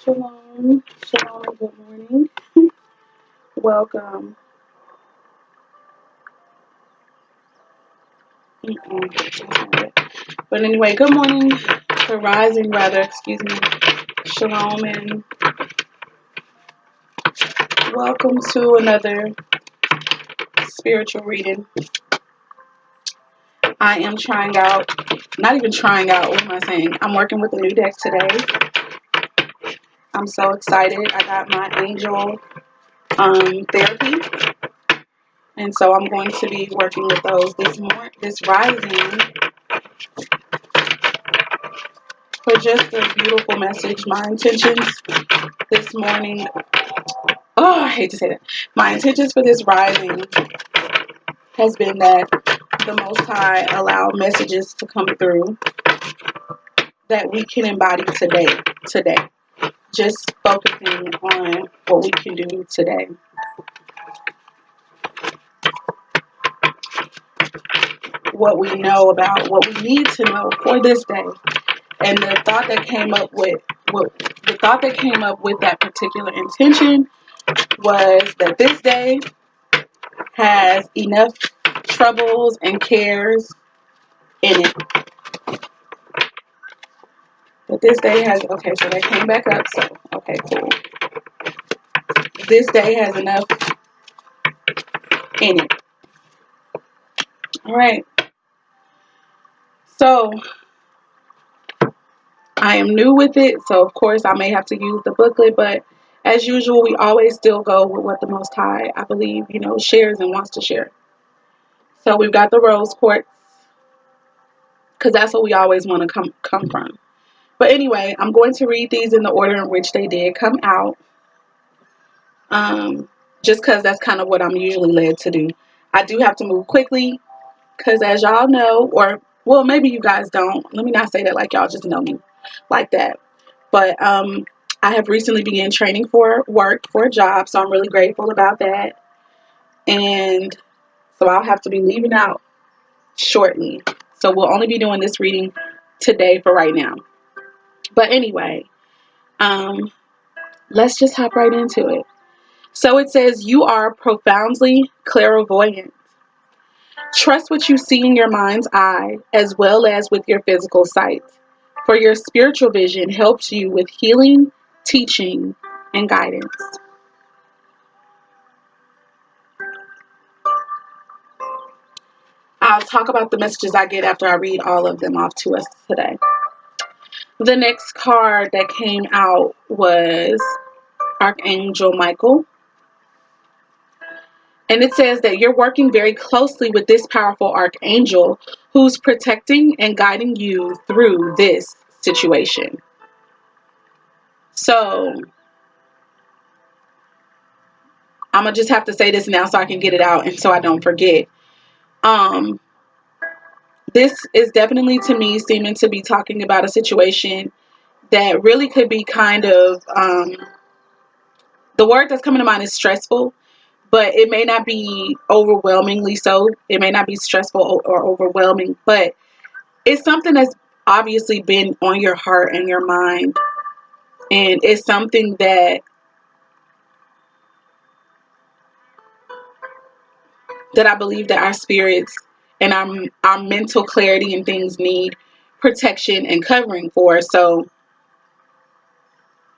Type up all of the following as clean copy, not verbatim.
Shalom, shalom, good morning. Welcome. But anyway, good morning, or rising rather, excuse me. Shalom and welcome to another spiritual reading. I am trying out, not even trying out, what am I saying? I'm working with a new deck today. I'm so excited. I got my angel therapy. And so I'm going to be working with those this rising for just a beautiful message. My intentions this morning, I hate to say that. My intentions for this rising has been that the Most High allow messages to come through that we can embody today. Just focusing on what we can do today. What we know about, what we need to know for this day. And the thought that came up with that particular intention was that this day has enough troubles and cares in it. But this day has, okay, so that came back up, so, okay, cool. This day has enough in it. All right. So, I am new with it, so of course I may have to use the booklet, but as usual, we always still go with what the Most High, I believe, shares and wants to share. So we've got the rose quartz, because that's what we always want to come from. But anyway, I'm going to read these in the order in which they did come out. Just because that's kind of what I'm usually led to do. I do have to move quickly because, as y'all know, or well, maybe you guys don't. Let me not say that like y'all just know me like that. But I have recently began training for work for a job, so I'm really grateful about that. And so I'll have to be leaving out shortly. So we'll only be doing this reading today for right now. But anyway, let's just hop right into it. So it says, you are profoundly clairvoyant. Trust what you see in your mind's eye as well as with your physical sight. For your spiritual vision helps you with healing, teaching, and guidance. I'll talk about the messages I get after I read all of them off to us today. The next card that came out was Archangel Michael. And it says that you're working very closely with this powerful archangel who's protecting and guiding you through this situation. So I'm going to just have to say this now so I can get it out and so I don't forget. This is definitely, to me, seeming to be talking about a situation that really could be kind of, the word that's coming to mind is stressful, but it may not be overwhelmingly so. It may not be stressful or overwhelming, but it's something that's obviously been on your heart and your mind. And it's something that I believe that our spirits and our mental clarity and things need protection and covering for. So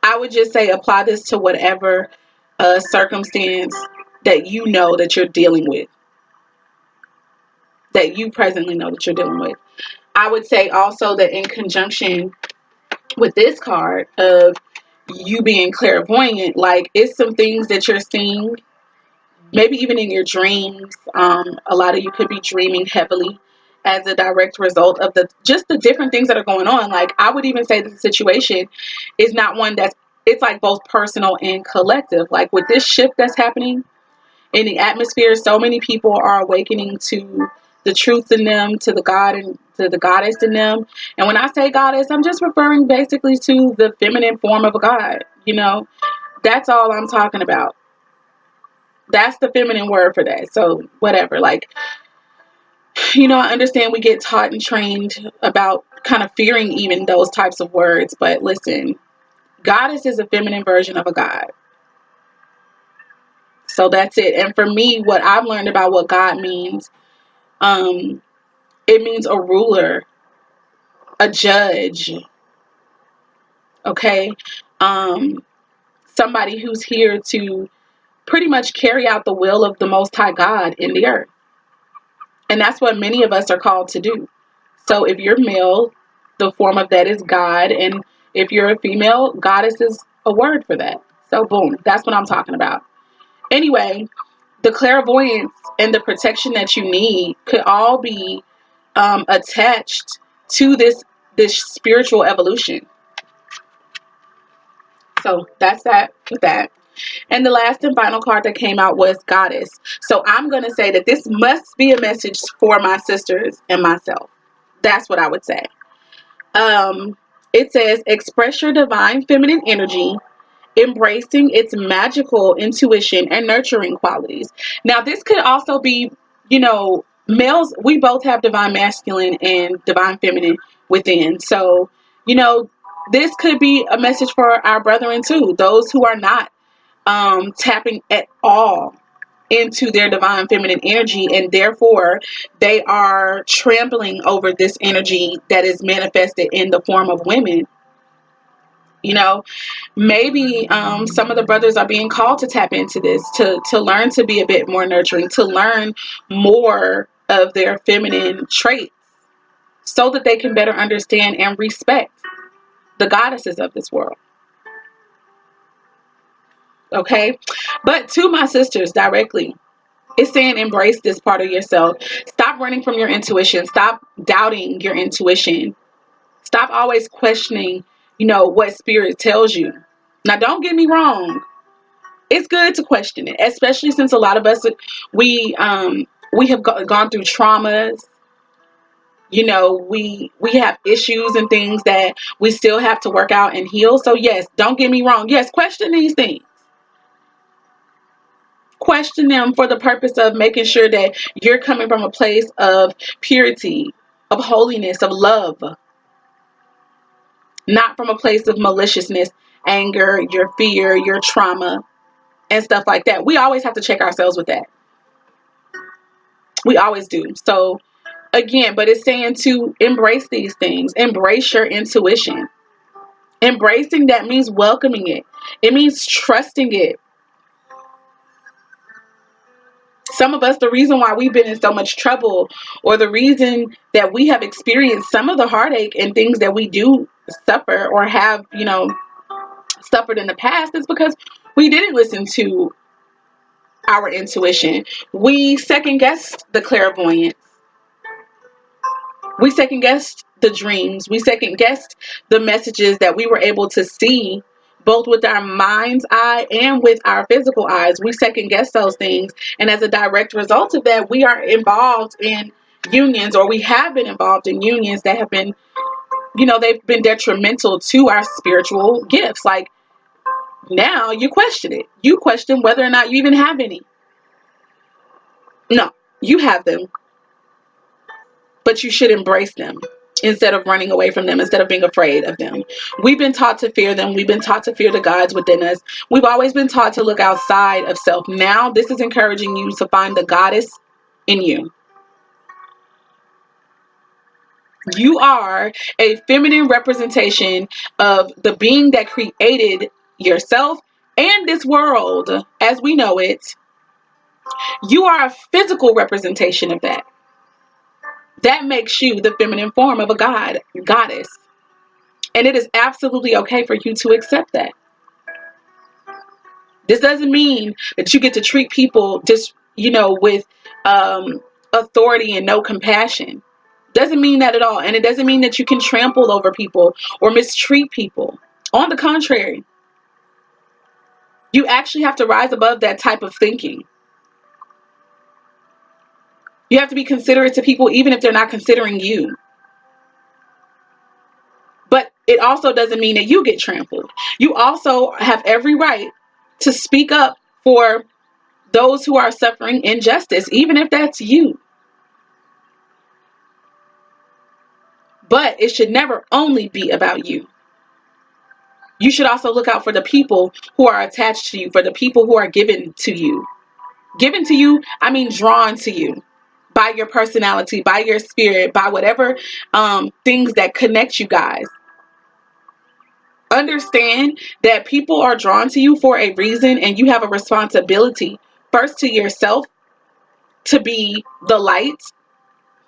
I would just say apply this to whatever circumstance that you know that you're dealing with, that you presently know that you're dealing with. I would say also that in conjunction with this card of you being clairvoyant, like it's some things that you're seeing, maybe even in your dreams. A lot of you could be dreaming heavily as a direct result of the different things that are going on. Like I would even say that the situation is not one it's like both personal and collective. Like with this shift that's happening in the atmosphere, so many people are awakening to the truth in them, to the God and to the goddess in them. And when I say goddess, I'm just referring basically to the feminine form of a god. That's all I'm talking about. That's the feminine word for that. So whatever, like, I understand we get taught and trained about kind of fearing even those types of words, but listen, Goddess is a feminine version of a god. So that's it. And for me, what I've learned about what God means, it means a ruler, a judge, okay? Somebody who's here to pretty much carry out the will of the Most High God in the earth. And that's what many of us are called to do. So if you're male, the form of that is God. And if you're a female, goddess is a word for that. So boom, that's what I'm talking about. Anyway, the clairvoyance and the protection that you need could all be attached to this spiritual evolution. So that's that with that. And the last and final card that came out was Goddess. So I'm going to say that this must be a message for my sisters and myself. That's what I would say. It says, express your divine feminine energy, embracing its magical intuition and nurturing qualities. Now, this could also be, males, we both have divine masculine and divine feminine within. So, this could be a message for our brethren too, those who are not tapping at all into their divine feminine energy, and therefore they are trampling over this energy that is manifested in the form of women. Maybe some of the brothers are being called to tap into this, to learn to be a bit more nurturing, to learn more of their feminine traits, so that they can better understand and respect the goddesses of this world. Okay, but to my sisters directly, it's saying embrace this part of yourself. Stop running from your intuition. Stop doubting your intuition. Stop always questioning, what spirit tells you. Now, don't get me wrong. It's good to question it, especially since a lot of us, we have gone through traumas. We have issues and things that we still have to work out and heal. So yes, don't get me wrong. Yes, question these things. Question them for the purpose of making sure that you're coming from a place of purity, of holiness, of love, not from a place of maliciousness, anger, your fear, your trauma, and stuff like that. We always have to check ourselves with that. We always do. So again, but it's saying to embrace these things, embrace your intuition. Embracing that means welcoming it. It means trusting it. Some of us, the reason why we've been in so much trouble, or the reason that we have experienced some of the heartache and things that we do suffer or have, suffered in the past, is because we didn't listen to our intuition. We second guessed the clairvoyance. We second guessed the dreams. We second guessed the messages that we were able to see, both with our mind's eye and with our physical eyes. We second guess those things. And as a direct result of that, we are involved in unions, or we have been involved in unions that have been, they've been detrimental to our spiritual gifts. Like, now you question it. You question whether or not you even have any. No, you have them, but you should embrace them instead of running away from them, instead of being afraid of them. We've been taught to fear them. We've been taught to fear the gods within us. We've always been taught to look outside of self. Now, this is encouraging you to find the goddess in you. You are a feminine representation of the being that created yourself and this world as we know it. You are a physical representation of that. That makes you the feminine form of a goddess. And it is absolutely okay for you to accept that. This doesn't mean that you get to treat people just, with authority and no compassion. Doesn't mean that at all. And it doesn't mean that you can trample over people or mistreat people. On the contrary, you actually have to rise above that type of thinking. You have to be considerate to people even if they're not considering you. But it also doesn't mean that you get trampled. You also have every right to speak up for those who are suffering injustice, even if that's you. But it should never only be about you. You should also look out for the people who are attached to you, for the people who are given to you. Given to you, I mean drawn to you by your personality, by your spirit, by whatever things that connect you guys. Understand that people are drawn to you for a reason, and you have a responsibility first to yourself to be the light,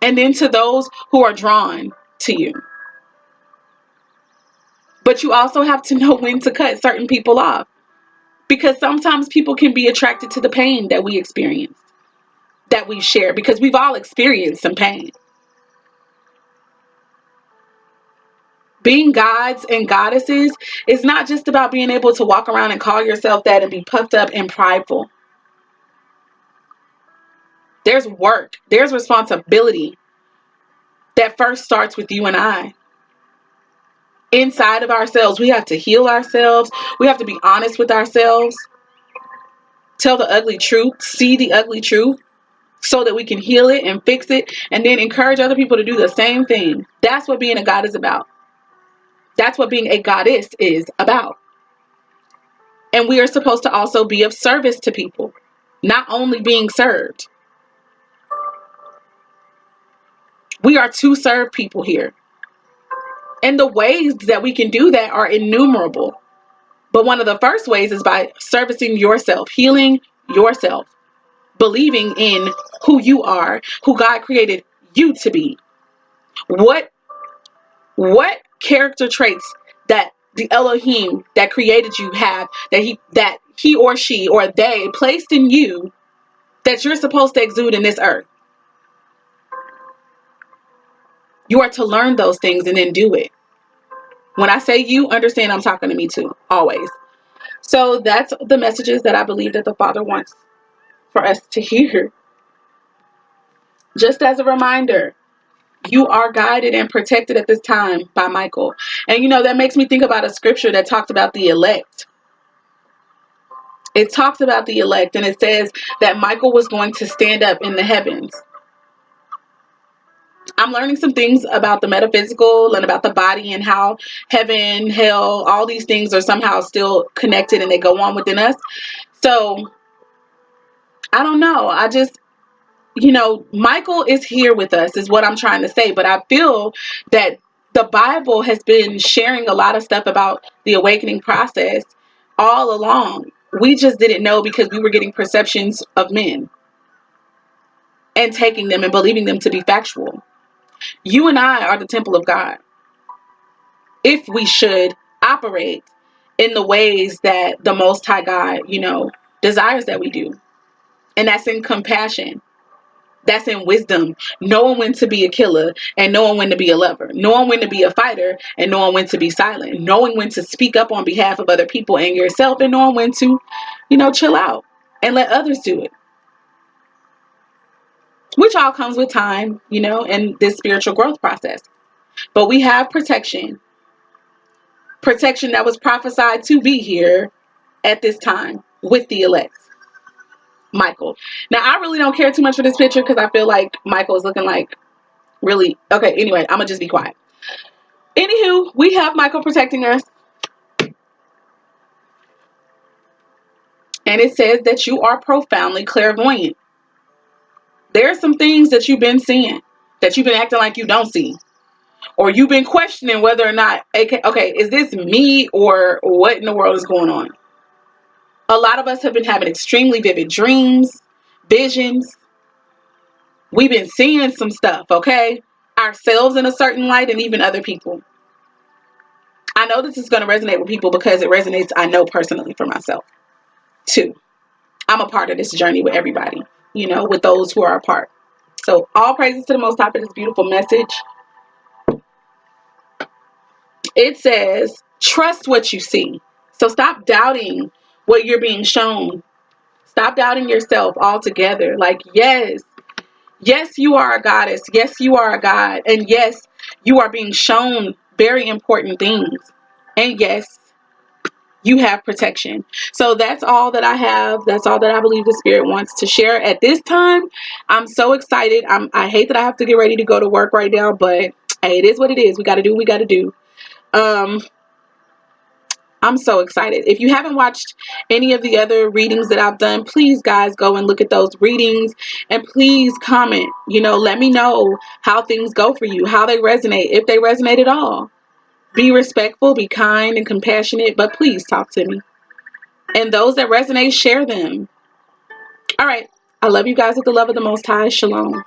and then to those who are drawn to you. But you also have to know when to cut certain people off, because sometimes people can be attracted to the pain that we experience, that we share, because we've all experienced some pain. Being gods and goddesses is not just about being able to walk around and call yourself that and be puffed up and prideful. There's work, there's responsibility that first starts with you and I. Inside of ourselves, we have to heal ourselves. We have to be honest with ourselves. Tell the ugly truth, see the ugly truth, so that we can heal it and fix it, and then encourage other people to do the same thing. That's what being a god is about. That's what being a goddess is about. And we are supposed to also be of service to people, not only being served. We are to serve people here. And the ways that we can do that are innumerable. But one of the first ways is by servicing yourself, healing yourself, believing in who you are, who God created you to be. What character traits that the Elohim that created you have, that he or she or they placed in you, that you're supposed to exude in this earth? You are to learn those things and then do it. When I say you, understand I'm talking to me too, always. So that's the messages that I believe that the Father wants for us to hear. Just as a reminder, you are guided and protected at this time by Michael. And that makes me think about a scripture that talked about the elect. It talks about the elect, and it says that Michael was going to stand up in the heavens. I'm learning some things about the metaphysical and about the body, and how heaven, hell, all these things are somehow still connected and they go on within us. So I don't know. I just, Michael is here with us is what I'm trying to say. But I feel that the Bible has been sharing a lot of stuff about the awakening process all along. We just didn't know because we were getting perceptions of men and taking them and believing them to be factual. You and I are the temple of God. If we should operate in the ways that the Most High God, desires that we do. And that's in compassion. That's in wisdom. Knowing when to be a killer and knowing when to be a lover. Knowing when to be a fighter and knowing when to be silent. Knowing when to speak up on behalf of other people and yourself, and knowing when to, chill out and let others do it. Which all comes with time, and this spiritual growth process. But we have protection. Protection that was prophesied to be here at this time with the elect. Michael. Now, I really don't care too much for this picture because I feel like Michael is looking like really... Okay, anyway, I'm going to just be quiet. Anywho, we have Michael protecting us. And it says that you are profoundly clairvoyant. There are some things that you've been seeing, that you've been acting like you don't see. Or you've been questioning whether or not, okay, is this me or what in the world is going on? A lot of us have been having extremely vivid dreams, visions. We've been seeing some stuff, okay? Ourselves in a certain light and even other people. I know this is going to resonate with people because it resonates, I know personally for myself too. I'm a part of this journey with everybody, with those who are a part. So all praises to the Most High for this beautiful message. It says, trust what you see. So stop doubting what you're being shown. Stop doubting yourself altogether. Like, yes, you are a goddess. Yes, you are a god. And yes, you are being shown very important things. And yes, you have protection. So that's all that I have. That's all that I believe the Spirit wants to share at this time. I'm so excited. I hate that I have to get ready to go to work right now, but hey, it is what it is. We got to do what we got to do. I'm so excited. If you haven't watched any of the other readings that I've done, please, guys, go and look at those readings, and please comment. Let me know how things go for you, how they resonate, if they resonate at all. Be respectful, be kind and compassionate, but please talk to me. And those that resonate, share them. All right. I love you guys with the love of the Most High. Shalom.